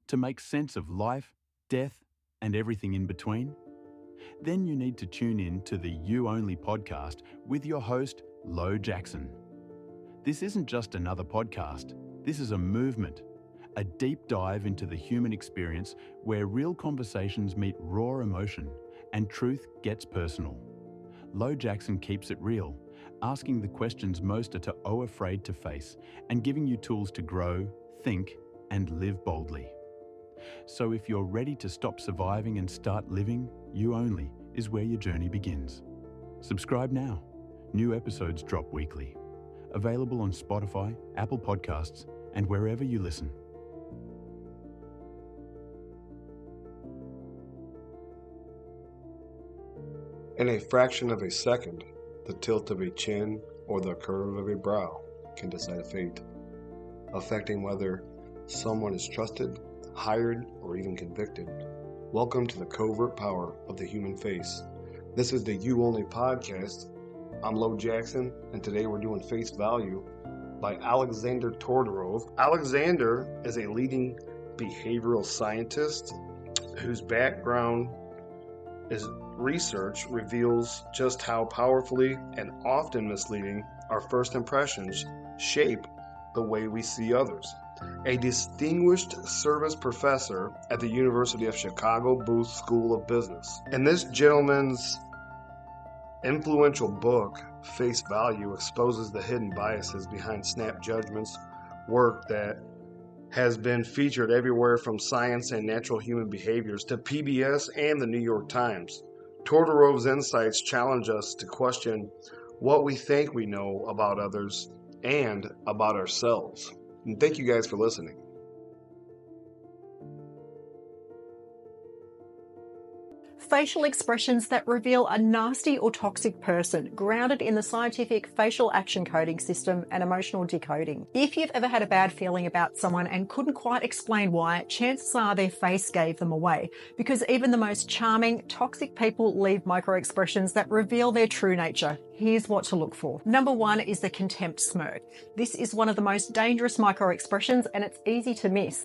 to make sense of life, death, and everything in between? Then you need to tune in to the You Only podcast with your host, Lo Jackson. This isn't just another podcast. This is a movement, a deep dive into the human experience where real conversations meet raw emotion and truth gets personal. Lo Jackson keeps it real, asking the questions most are too afraid to face and giving you tools to grow, think, and live boldly. So if you're ready to stop surviving and start living, You Only is where your journey begins. Subscribe now. New episodes drop weekly. Available on Spotify, Apple Podcasts, and wherever you listen. In a fraction of a second, the tilt of a chin or the curve of a brow can decide a fate, affecting whether someone is trusted, hired, or even convicted. Welcome to the covert power of the human face. This is the You Only podcast. I'm Lo Jackson, and today we're doing Face Value by Alexander Todorov. Alexander is a leading behavioral scientist whose background is research reveals just how powerfully and often misleading our first impressions shape the way we see others. A distinguished service professor at the University of Chicago Booth School of Business. In this gentleman's influential book, Face Value, exposes the hidden biases behind snap judgments, work that has been featured everywhere from Science and Natural Human Behaviors to PBS and the New York Times. Todorov's insights challenge us to question what we think we know about others and about ourselves. And thank you guys for listening. Facial expressions that reveal a nasty or toxic person, grounded in the scientific facial action coding system and emotional decoding. If you've ever had a bad feeling about someone and couldn't quite explain why, chances are their face gave them away, because even the most charming, toxic people leave micro-expressions that reveal their true nature. Here's what to look for. Number one is the contempt smirk. This is one of the most dangerous micro-expressions, and it's easy to miss.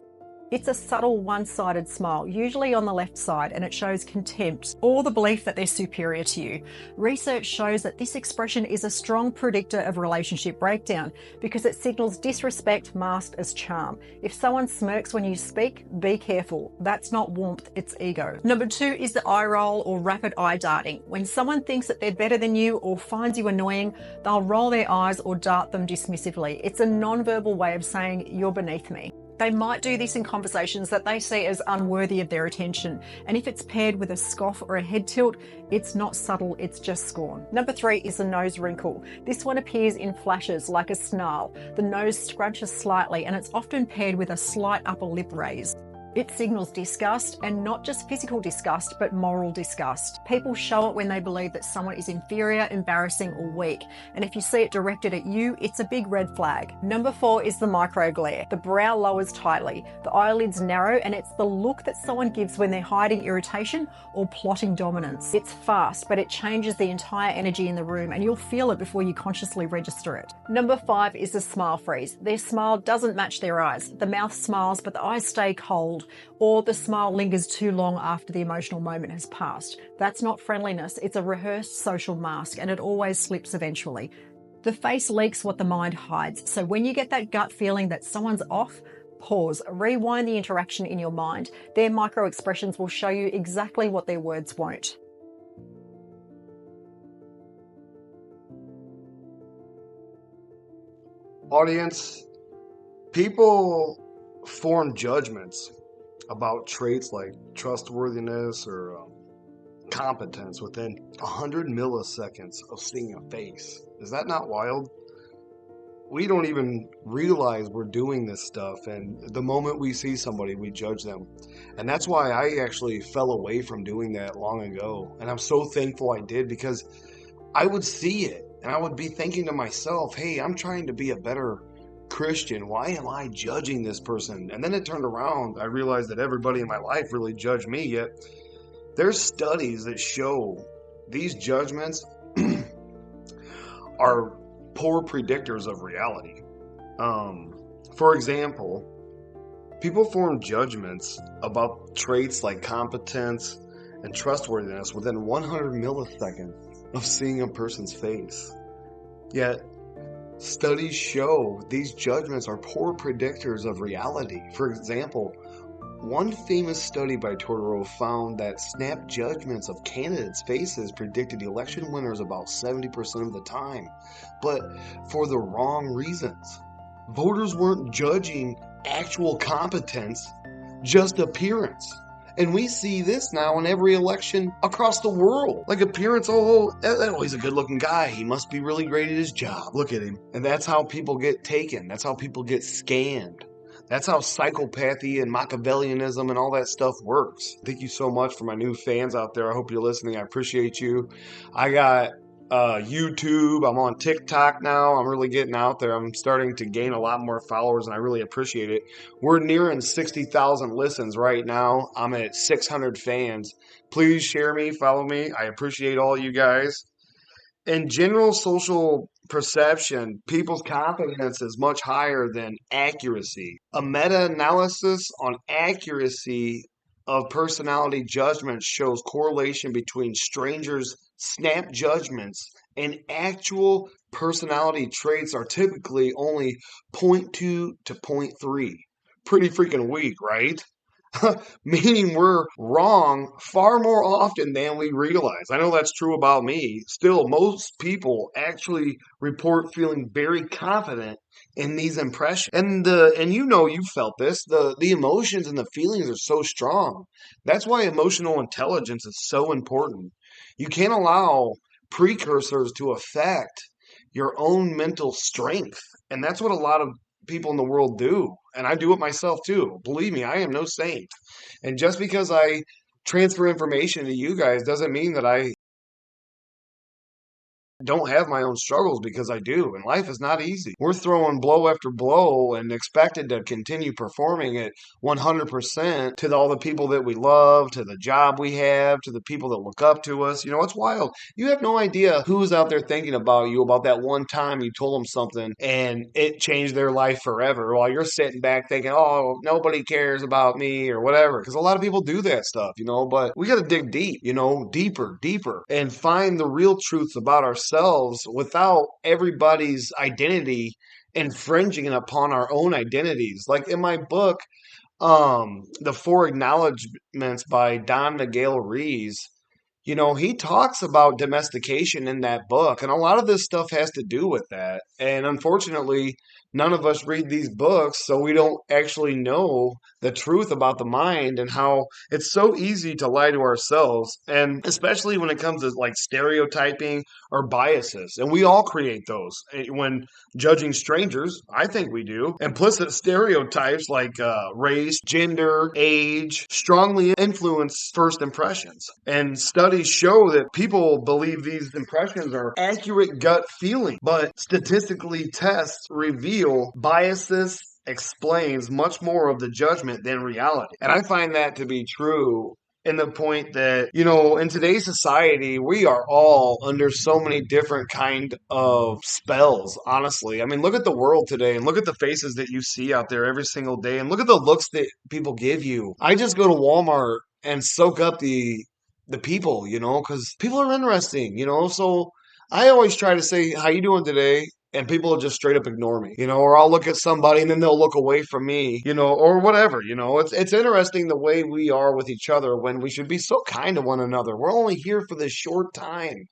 It's a subtle one-sided smile, usually on the left side, and it shows contempt or the belief that they're superior to you. Research shows that this expression is a strong predictor of relationship breakdown because it signals disrespect masked as charm. If someone smirks when you speak, be careful. That's not warmth, it's ego. Number two is the eye roll or rapid eye darting. When someone thinks that they're better than you or finds you annoying, they'll roll their eyes or dart them dismissively. It's a non-verbal way of saying, "You're beneath me." They might do this in conversations that they see as unworthy of their attention. And if it's paired with a scoff or a head tilt, it's not subtle, it's just scorn. Number three is the nose wrinkle. This one appears in flashes like a snarl. The nose scrunches slightly and it's often paired with a slight upper lip raise. It signals disgust, and not just physical disgust, but moral disgust. People show it when they believe that someone is inferior, embarrassing, or weak. And if you see it directed at you, it's a big red flag. Number four is the micro glare. The brow lowers tightly, the eyelids narrow, and it's the look that someone gives when they're hiding irritation or plotting dominance. It's fast, but it changes the entire energy in the room, and you'll feel it before you consciously register it. Number five is the smile freeze. Their smile doesn't match their eyes. The mouth smiles, but the eyes stay cold, or the smile lingers too long after the emotional moment has passed. That's not friendliness, it's a rehearsed social mask, and it always slips eventually. The face leaks what the mind hides, so when you get that gut feeling that someone's off, pause, rewind the interaction in your mind. Their micro expressions will show you exactly what their words won't. Audience, people form judgments about traits like trustworthiness or competence within 100 milliseconds of seeing a face. Is that not wild? We don't even realize we're doing this stuff, and the moment we see somebody, we judge them. And that's why I actually fell away from doing that long ago. And I'm so thankful I did, because I would see it and I would be thinking to myself, hey, I'm trying to be a better Christian. Why am I judging this person? And then it turned around. I realized that everybody in my life really judged me, yet there's studies that show these judgments are poor predictors of reality. For example, People form judgments about traits like competence and trustworthiness within 100 milliseconds of seeing a person's face. Yet, studies show these judgments are poor predictors of reality. For example, one famous study by Todorov found that snap judgments of candidates' faces predicted election winners about 70% of the time, but for the wrong reasons. Voters weren't judging actual competence, just appearance. And we see this now in every election across the world. Like appearance, he's a good looking guy. He must be really great at his job. Look at him. And that's how people get taken. That's how people get scammed. That's how psychopathy and Machiavellianism and all that stuff works. Thank you so much for my new fans out there. I hope you're listening. I appreciate you. I got YouTube. I'm on TikTok now. I'm really getting out there. I'm starting to gain a lot more followers, and I really appreciate it. We're nearing 60,000 listens right now. I'm at 600 fans. Please share me, follow me. I appreciate all you guys. In general social perception, people's confidence is much higher than accuracy. A meta-analysis on accuracy of personality judgments shows correlation between strangers' snap judgments and actual personality traits are typically only 0.2 to 0.3. Pretty freaking weak, right? Meaning we're wrong far more often than we realize. I know that's true about me. Still, most people actually report feeling very confident in these impressions. And you felt this. The emotions and the feelings are so strong. That's why emotional intelligence is so important. You can't allow precursors to affect your own mental strength. And that's what a lot of people in the world do. And I do it myself too. Believe me, I am no saint. And just because I transfer information to you guys doesn't mean that I don't have my own struggles, because I do, and life is not easy. We're throwing blow after blow and expected to continue performing at 100% to all the people that we love, to the job we have, to the people that look up to us. It's wild. You have no idea who's out there thinking about you, about that one time you told them something and it changed their life forever, while you're sitting back thinking, oh, nobody cares about me or whatever, because a lot of people do that stuff, but we got to dig deep, deeper, and find the real truths about ourselves without everybody's identity infringing upon our own identities. Like in my book, The Four Acknowledgments by Don Miguel Ruiz, he talks about domestication in that book, and a lot of this stuff has to do with that. And unfortunately, none of us read these books, so we don't actually know the truth about the mind and how it's so easy to lie to ourselves, and especially when it comes to like stereotyping or biases. And we all create those when judging strangers. I think we do. Implicit stereotypes like race, gender, age strongly influence first impressions. And studies show that people believe these impressions are accurate gut feeling, but statistically tests reveal biases explains much more of the judgment than reality. And I find that to be true in the point that, in today's society, we are all under so many different kind of spells, honestly. I mean, look at the world today and look at the faces that you see out there every single day and look at the looks that people give you. I just go to Walmart and soak up the people, because people are interesting, so I always try to say, how you doing today? And people will just straight up ignore me, or I'll look at somebody and then they'll look away from me, or whatever, it's interesting the way we are with each other when we should be so kind to one another. We're only here for this short time.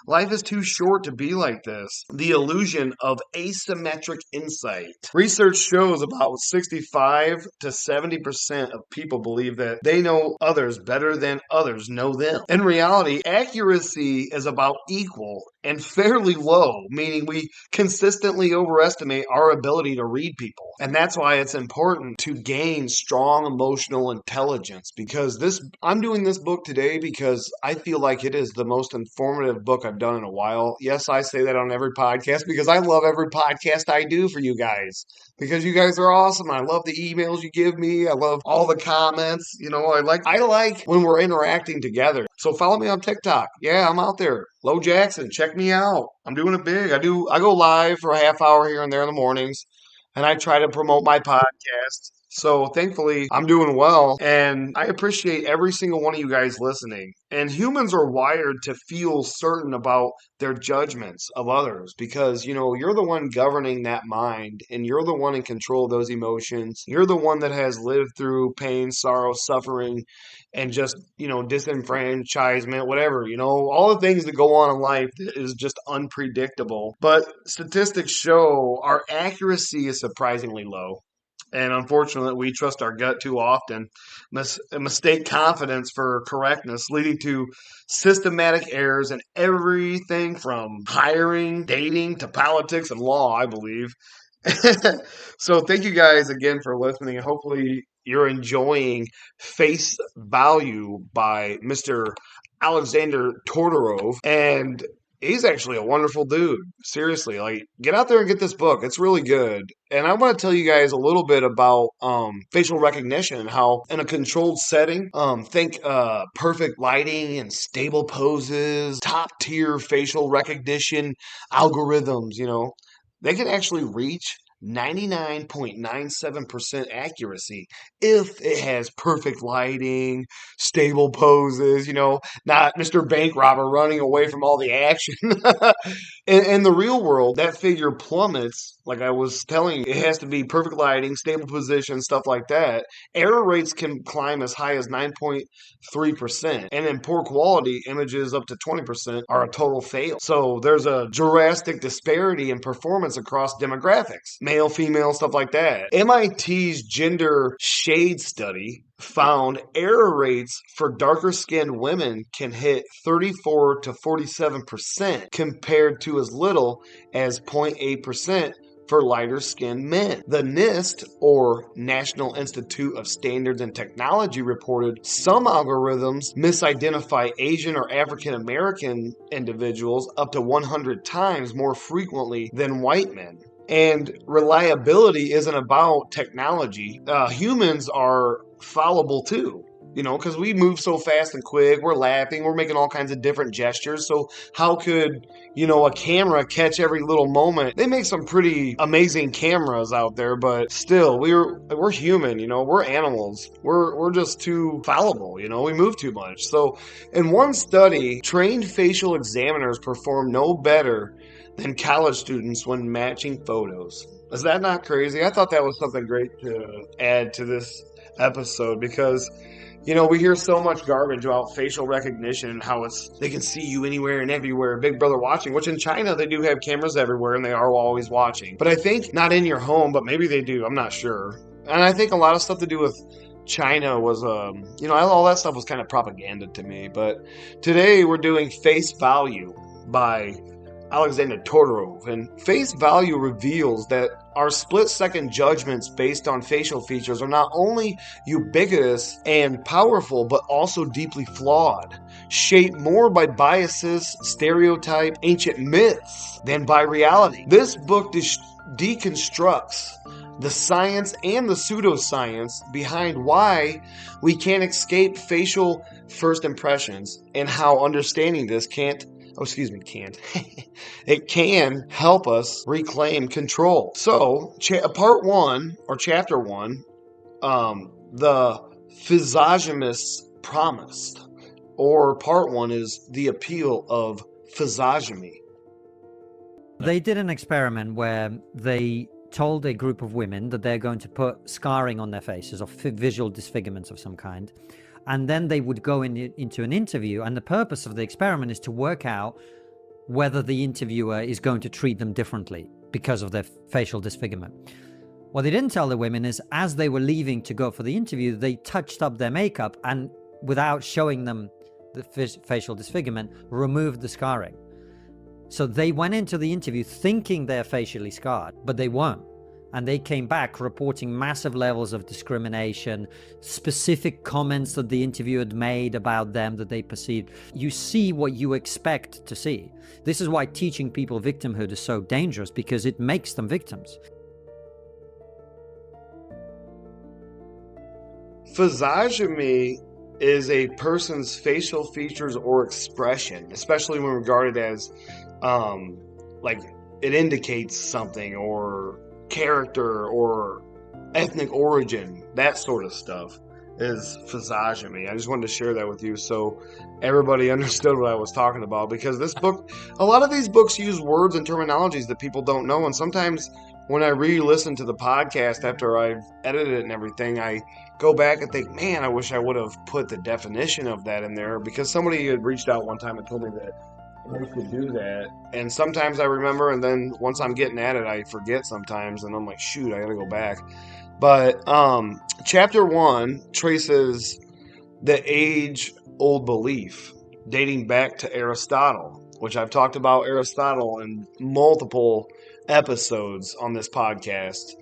Life is too short to be like this. The illusion of asymmetric insight. Research shows about 65 to 70% of people believe that they know others better than others know them. In reality, accuracy is about equal and fairly low, meaning we consistently overestimate our ability to read people. And that's why it's important to gain strong emotional intelligence, because I'm doing this book today because I feel like it is the most informative book I've done in a while. Yes, I say that on every podcast because I love every podcast I do for you guys, because you guys are awesome. I love the emails you give me. I love all the comments. I like when we're interacting together. So follow me on TikTok. Yeah, I'm out there. Lo Jackson, check me out. I'm doing it big. I go live for a half hour here and there in the mornings, and I try to promote my podcast. So thankfully, I'm doing well, and I appreciate every single one of you guys listening. And humans are wired to feel certain about their judgments of others because, you're the one governing that mind, and you're the one in control of those emotions. You're the one that has lived through pain, sorrow, suffering, and just, disenfranchisement, whatever, all the things that go on in life is just unpredictable. But statistics show our accuracy is surprisingly low. And unfortunately, we trust our gut too often, mistake confidence for correctness, leading to systematic errors in everything from hiring, dating, to politics and law, I believe. So thank you guys again for listening, and hopefully you're enjoying Face Value by Mr. Alexander Todorov. And he's actually a wonderful dude. Seriously, get out there and get this book. It's really good. And I want to tell you guys a little bit about facial recognition and how in a controlled setting, think perfect lighting and stable poses, top tier facial recognition algorithms, they can actually reach 99.97% accuracy if it has perfect lighting, stable poses, not Mr. Bank Robber running away from all the action. In the real world, that figure plummets. Like I was telling you, it has to be perfect lighting, stable position, stuff like that. Error rates can climb as high as 9.3%. And in poor quality, images up to 20% are a total fail. So there's a drastic disparity in performance across demographics. Male, female, stuff like that. MIT's gender shade study found error rates for darker skinned women can hit 34 to 47% compared to as little as 0.8% for lighter skinned men. The NIST, or National Institute of Standards and Technology, reported some algorithms misidentify Asian or African American individuals up to 100 times more frequently than white men. And reliability isn't about technology. Humans are fallible too, because we move so fast and quick. We're laughing, we're making all kinds of different gestures. So how could, a camera catch every little moment? They make some pretty amazing cameras out there, but still, we're human, we're animals. We're just too fallible, we move too much. So in one study, trained facial examiners perform no better than college students when matching photos. Is that not crazy? I thought that was something great to add to this episode because, we hear so much garbage about facial recognition and how they can see you anywhere and everywhere, Big Brother watching, which in China they do have cameras everywhere and they are always watching. But I think not in your home, but maybe they do. I'm not sure. And I think a lot of stuff to do with China was, all that stuff was kind of propaganda to me. But today we're doing Face Value by Alexander Todorov, and Face Value reveals that our split-second judgments based on facial features are not only ubiquitous and powerful, but also deeply flawed, shaped more by biases, stereotypes, ancient myths than by reality. This book deconstructs the science and the pseudoscience behind why we can't escape facial first impressions and how understanding this can't. It can help us reclaim control. So, part one, or chapter one, the physiognomist's promise, or part one is the appeal of physiognomy. They did an experiment where they told a group of women that they're going to put scarring on their faces or visual disfigurements of some kind. And then they would go into an interview, and the purpose of the experiment is to work out whether the interviewer is going to treat them differently because of their facial disfigurement. What they didn't tell the women is as they were leaving to go for the interview, they touched up their makeup and, without showing them the facial disfigurement, removed the scarring. So they went into the interview thinking they're facially scarred, but they weren't. And they came back reporting massive levels of discrimination, specific comments that the interviewer had made about them that they perceived. You see what you expect to see. This is why teaching people victimhood is so dangerous, because it makes them victims. Physiognomy is a person's facial features or expression, especially when regarded as it indicates something or character or ethnic origin, that sort of stuff is visage me. I just wanted to share that with you so everybody understood what I was talking about, because this book, a lot of these books use words and terminologies that people don't know, and sometimes when I re-listen to the podcast after I've edited it and everything, I go back and think, man, I wish I would have put the definition of that in there, because somebody had reached out one time and told me that I could do that, and sometimes I remember, and then once I'm getting at it, I forget sometimes, and I'm like, shoot, I gotta go back. But chapter 1 traces the age-old belief dating back to Aristotle, which I've talked about Aristotle in multiple episodes on this podcast,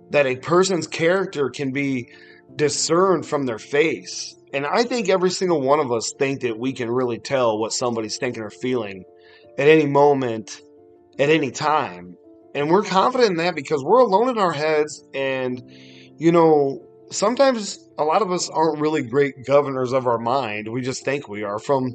that a person's character can be discerned from their face. And I think every single one of us think that we can really tell what somebody's thinking or feeling at any moment, at any time. And we're confident in that because we're alone in our heads. And, you know, sometimes a lot of us aren't really great governors of our mind. We just think we are. From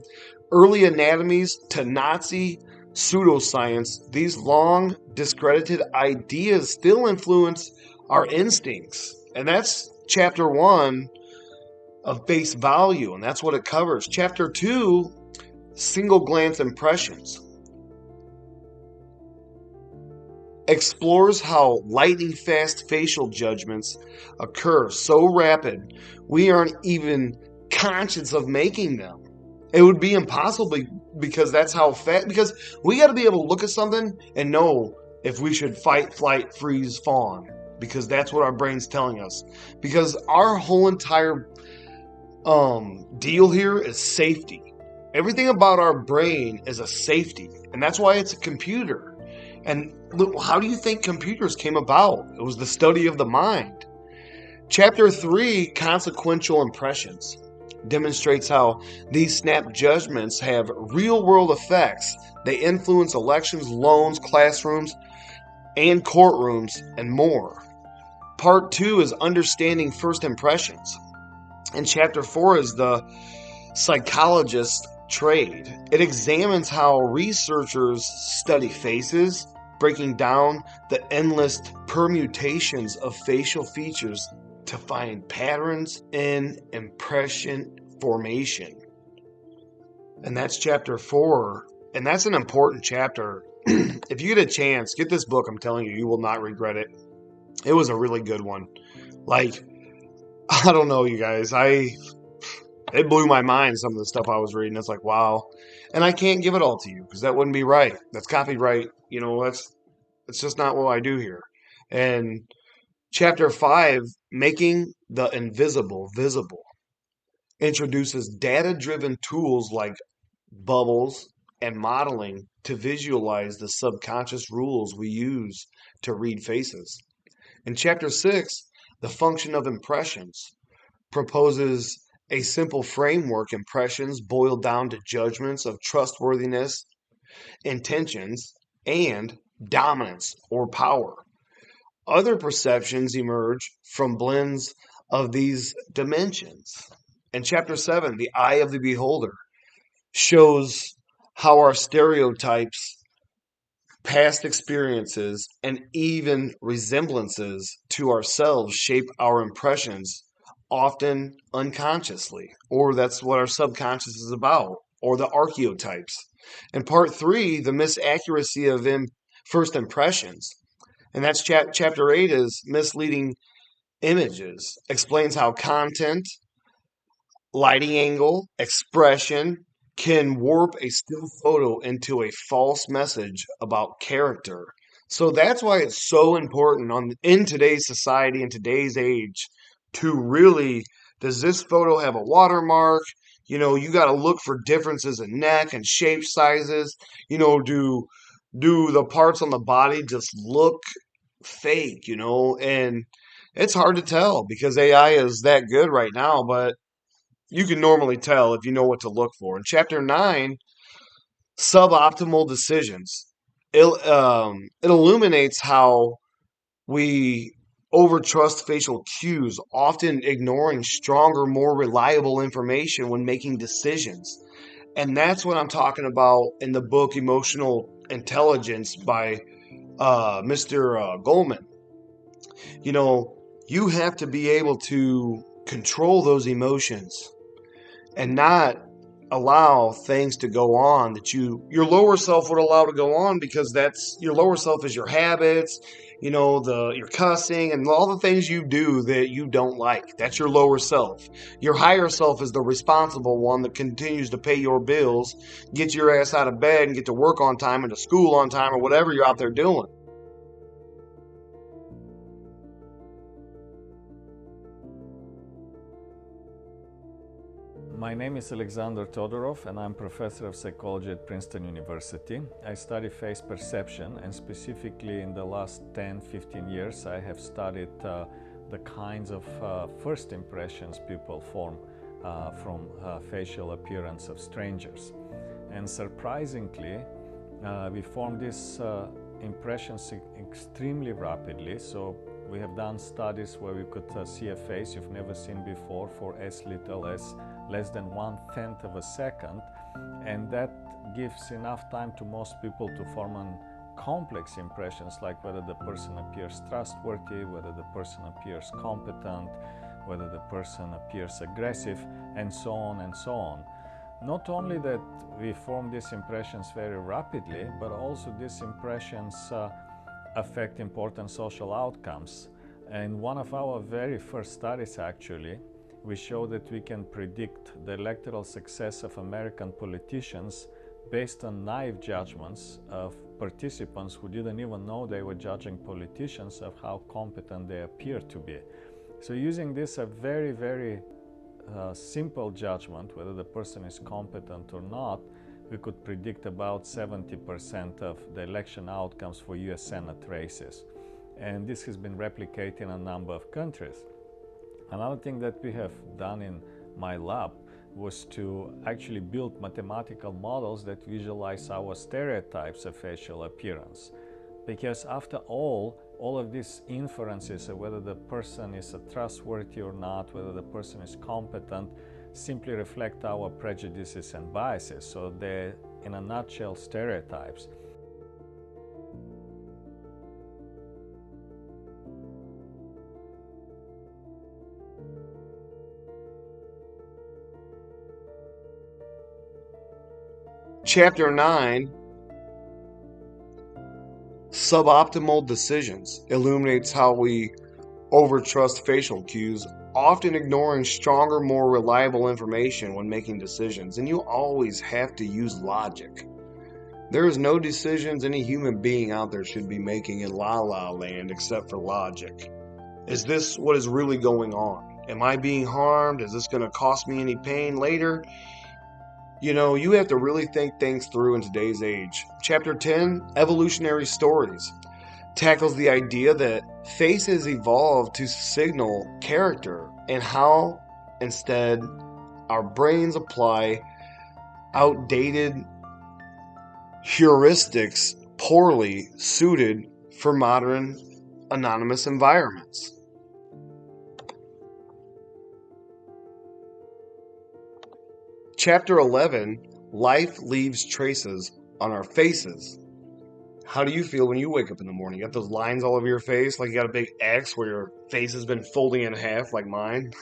early anatomies to Nazi pseudoscience, these long discredited ideas still influence our instincts. And that's chapter 1 of base value. And that's what it covers. Chapter 2, single glance impressions, explores how lightning fast facial judgments occur so rapid we aren't even conscious of making them. It would be impossible because that's how fast, because we got to be able to look at something and know if we should fight, flight, freeze, fawn, because that's what our brain's telling us. Because our whole entire deal here is safety. Everything about our brain is a safety, and that's why it's a computer. And how do you think computers came about? It was the study of the mind. Chapter 3, consequential impressions, demonstrates how these snap judgments have real-world effects. They influence elections, loans, classrooms, and courtrooms, and more. Part 2 is understanding first impressions. And chapter 4 is the psychologist trade. It examines how researchers study faces, breaking down the endless permutations of facial features to find patterns in impression formation. And that's chapter 4. And that's an important chapter. If you get a chance, get this book. I'm telling you, you will not regret it. It was a really good one. Like, I don't know, you guys. It blew my mind, some of the stuff I was reading. It's like, wow. And I can't give it all to you because that wouldn't be right. That's copyright. You know, it's just not what I do here. And chapter 5, making the invisible visible, introduces data-driven tools like bubbles and modeling to visualize the subconscious rules we use to read faces. In chapter 6, the function of impressions, proposes a simple framework. Impressions boil down to judgments of trustworthiness, intentions, and dominance or power. Other perceptions emerge from blends of these dimensions. And chapter 7, the eye of the beholder, shows how our stereotypes, past experiences, and even resemblances to ourselves shape our impressions, often unconsciously, or that's what our subconscious is about, or the archetypes. And part 3, the misaccuracy of first impressions, and that's chapter 8 is misleading images, explains how content, lighting angle, expression can warp a still photo into a false message about character. So that's why it's so important in today's society, in today's age, to really, does this photo have a watermark? You know, you got to look for differences in neck and shape sizes. You know, do the parts on the body just look fake, you know? And it's hard to tell because AI is that good right now, but you can normally tell if you know what to look for. In chapter 9, suboptimal decisions, it illuminates how we overtrust facial cues, often ignoring stronger, more reliable information when making decisions. And that's what I'm talking about in the book Emotional Intelligence by Mr. Goleman. You know, you have to be able to control those emotions and not allow things to go on that your lower self would allow to go on, because that's your lower self is your habits, your cussing and all the things you do that you don't like. That's your lower self. Your higher self is the responsible one that continues to pay your bills, get your ass out of bed and get to work on time and to school on time or whatever you're out there doing. My name is Alexander Todorov, and I'm professor of psychology at Princeton University. I study face perception, and specifically in the last 10-15 years I have studied the kinds of first impressions people form from facial appearance of strangers. And surprisingly, we form these impressions extremely rapidly. So we have done studies where we could see a face you've never seen before for as little as less than 1/10 of a second, and that gives enough time to most people to form complex impressions, like whether the person appears trustworthy, whether the person appears competent, whether the person appears aggressive, and so on and so on. Not only that we form these impressions very rapidly, but also these impressions affect important social outcomes. And one of our very first studies, actually, we show that we can predict the electoral success of American politicians based on naive judgments of participants who didn't even know they were judging politicians of how competent they appear to be. So using this a very, very simple judgment, whether the person is competent or not, we could predict about 70% of the election outcomes for US Senate races. And this has been replicated in a number of countries. Another thing that we have done in my lab was to actually build mathematical models that visualize our stereotypes of facial appearance. Because after all of these inferences of whether the person is trustworthy or not, whether the person is competent, simply reflect our prejudices and biases. So they're, in a nutshell, stereotypes. Chapter 9, Suboptimal Decisions, illuminates how we overtrust facial cues, often ignoring stronger, more reliable information when making decisions. And you always have to use logic. There is no decisions any human being out there should be making in la-la land except for logic. Is this what is really going on? Am I being harmed? Is this going to cost me any pain later? You have to really think things through in today's age. Chapter 10, Evolutionary Stories, tackles the idea that faces evolved to signal character and how, instead, our brains apply outdated heuristics poorly suited for modern anonymous environments. Chapter 11, Life Leaves Traces on Our Faces. How do you feel when you wake up in the morning? You got those lines all over your face, like you got a big X where your face has been folding in half like mine?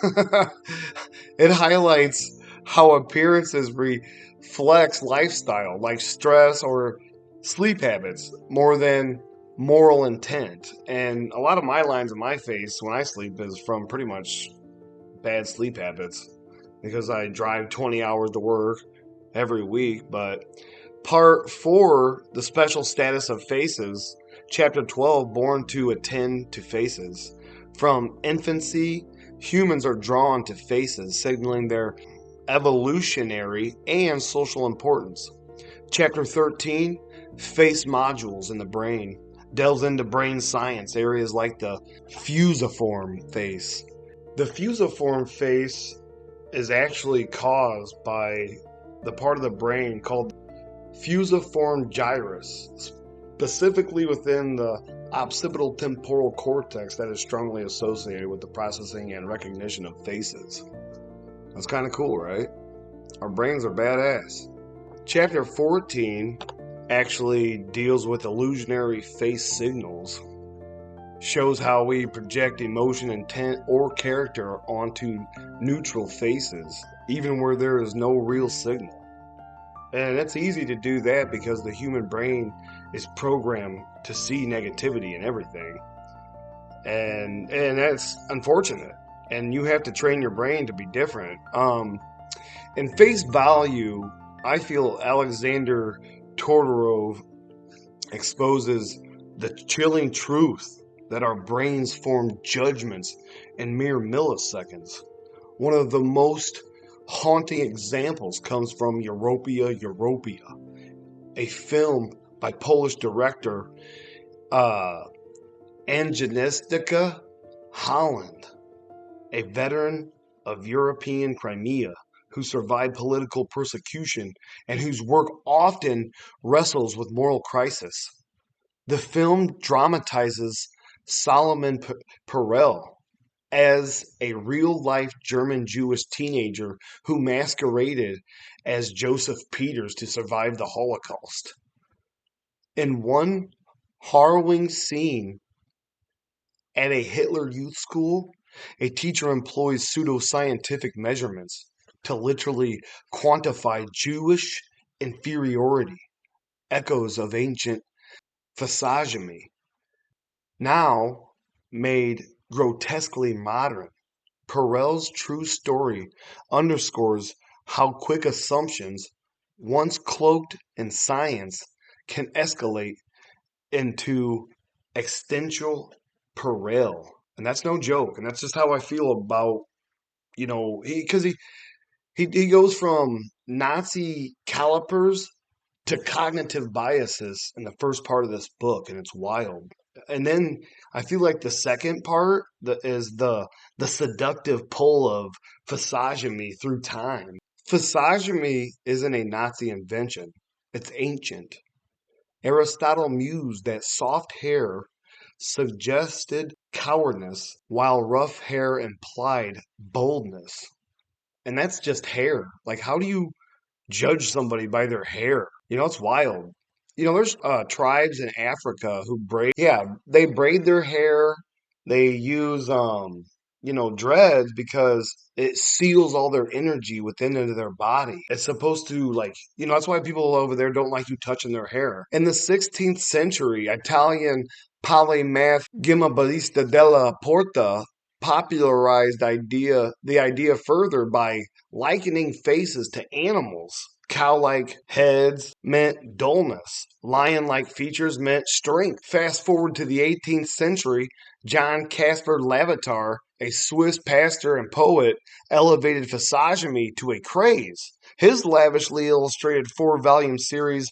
It highlights how appearances reflects lifestyle, like stress or sleep habits, more than moral intent. And a lot of my lines in my face when I sleep is from pretty much bad sleep habits, because I drive 20 hours to work every week. But part 4, the special status of faces, chapter 12, born to attend to faces. From infancy, humans are drawn to faces, signaling their evolutionary and social importance. Chapter 13, face modules in the brain, delves into brain science, areas like the fusiform face. The fusiform face is actually caused by the part of the brain called fusiform gyrus, specifically within the occipital temporal cortex that is strongly associated with the processing and recognition of faces. That's kind of cool, right? Our brains are badass. Chapter 14 actually deals with illusionary face signals. shows how we project emotion, intent, or character onto neutral faces, even where there is no real signal. And it's easy to do that because the human brain is programmed to see negativity in everything. And that's unfortunate. And you have to train your brain to be different. In face value, I feel Alexander Todorov exposes the chilling truth that our brains form judgments in mere milliseconds. One of the most haunting examples comes from Europia, a film by Polish director Agnieszka Holland, a veteran of European Crimea who survived political persecution and whose work often wrestles with moral crisis. The film dramatizes Solomon Perel as a real-life German Jewish teenager who masqueraded as Joseph Peters to survive the Holocaust. In one harrowing scene at a Hitler youth school, a teacher employs pseudoscientific measurements to literally quantify Jewish inferiority, echoes of ancient physiognomy, now made grotesquely modern. Perel's true story underscores how quick assumptions, once cloaked in science, can escalate into existential peril. And that's no joke. And that's just how I feel about, because he goes from Nazi calipers to cognitive biases in the first part of this book, and it's wild. And then I feel like the second part is the seductive pull of physiognomy through time. Physiognomy isn't a Nazi invention. It's ancient. Aristotle mused that soft hair suggested cowardice, while rough hair implied boldness. And that's just hair. Like, how do you judge somebody by their hair? It's wild. There's tribes in Africa who they braid their hair. They use, dreads because it seals all their energy within into their body. It's supposed to, that's why people over there don't like you touching their hair. In the 16th century, Italian polymath Battista della Porta popularized the idea further by likening faces to animals. Cow-like heads meant dullness. Lion-like features meant strength. Fast forward to the 18th century, John Caspar Lavater, a Swiss pastor and poet, elevated physiognomy to a craze. His lavishly illustrated 4-volume series,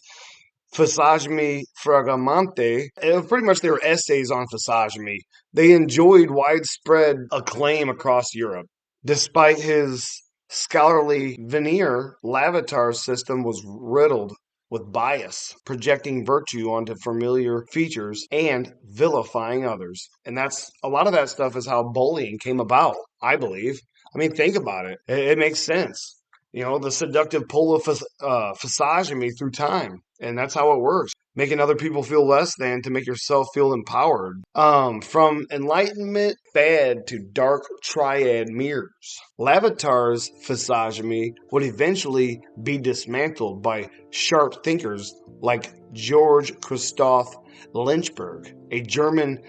Physiognomy Fragmente, pretty much they were essays on physiognomy. They enjoyed widespread acclaim across Europe. Despite his scholarly veneer, Lavater's system was riddled with bias, projecting virtue onto familiar features and vilifying others. And a lot of that stuff is how bullying came about, I believe. I mean, think about it. It makes sense. The seductive pull of physiognomy through time. And that's how it works. Making other people feel less than to make yourself feel empowered. From enlightenment fad to dark triad mirrors. Lavater's physiognomy would eventually be dismantled by sharp thinkers like Georg Christoph Lynchburg, a German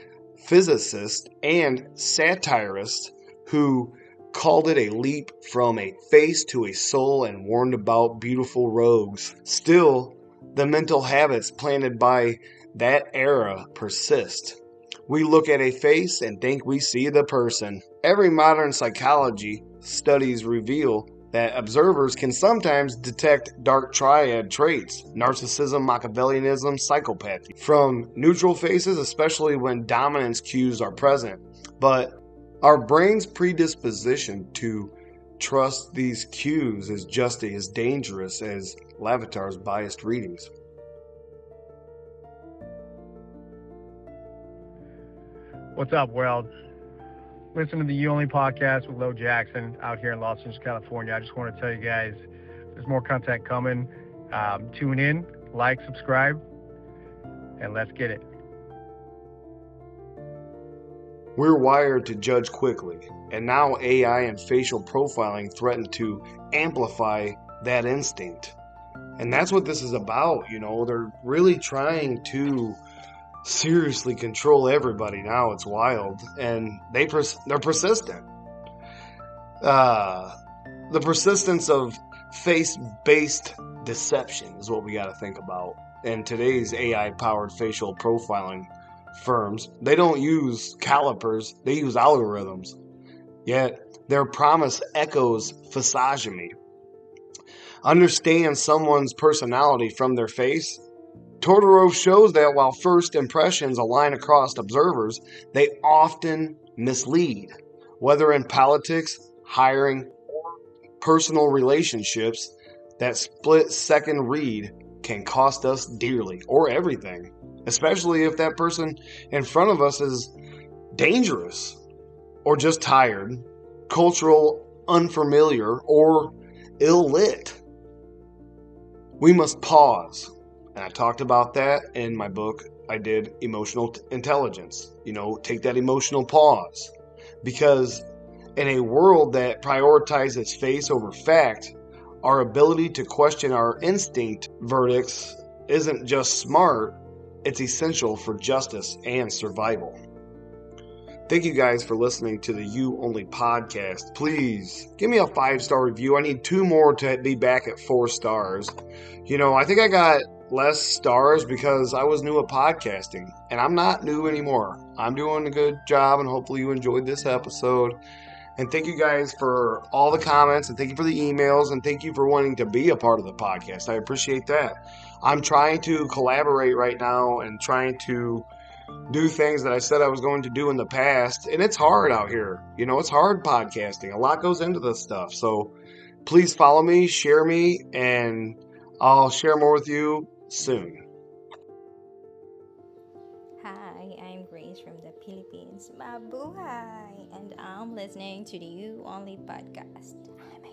physicist and satirist who called it a leap from a face to a soul and warned about beautiful rogues. Still, the mental habits planted by that era persist. We look at a face and think we see the person. Every modern psychology studies reveal that observers can sometimes detect dark triad traits, narcissism, Machiavellianism, psychopathy, from neutral faces, especially when dominance cues are present. But our brain's predisposition to trust these cues is just as dangerous as Lavater's biased readings. What's up, world? Listen to the You Only podcast with Lo Jackson out here in Los Angeles, California. I just want to tell you guys there's more content coming. Tune in, like, subscribe, and let's get it. We're wired to judge quickly, and now AI and facial profiling threaten to amplify that instinct. And that's what this is about, They're really trying to seriously control everybody now. It's wild, and they're persistent. The persistence of face-based deception is what we got to think about. And today's AI-powered facial profiling firms, they don't use calipers, they use algorithms. Yet their promise echoes physiognomy. Understand someone's personality from their face. Todorov shows that while first impressions align across observers, they often mislead, whether in politics, hiring, or personal relationships. That split-second read can cost us dearly, or everything, especially if that person in front of us is dangerous, or just tired, cultural unfamiliar, or ill-lit. We must pause. And I talked about that in my book. I did emotional intelligence. Take that emotional pause. Because in a world that prioritizes face over fact, our ability to question our instinct verdicts isn't just smart, it's essential for justice and survival. Thank you guys for listening to the You Only podcast. Please give me a 5-star review. I need 2 more to be back at 4 stars. I think I got less stars because I was new at podcasting, and I'm not new anymore. I'm doing a good job, and hopefully you enjoyed this episode. And thank you guys for all the comments, and thank you for the emails, and thank you for wanting to be a part of the podcast. I appreciate that. I'm trying to collaborate right now and trying to do things that I said I was going to do in the past, and it's hard out here. It's hard podcasting. A lot goes into this stuff. So please follow me, share me, and I'll share more with you soon. Hi, I'm Grace from the Philippines. Mabuhay! And I'm listening to the You Only podcast. I'm a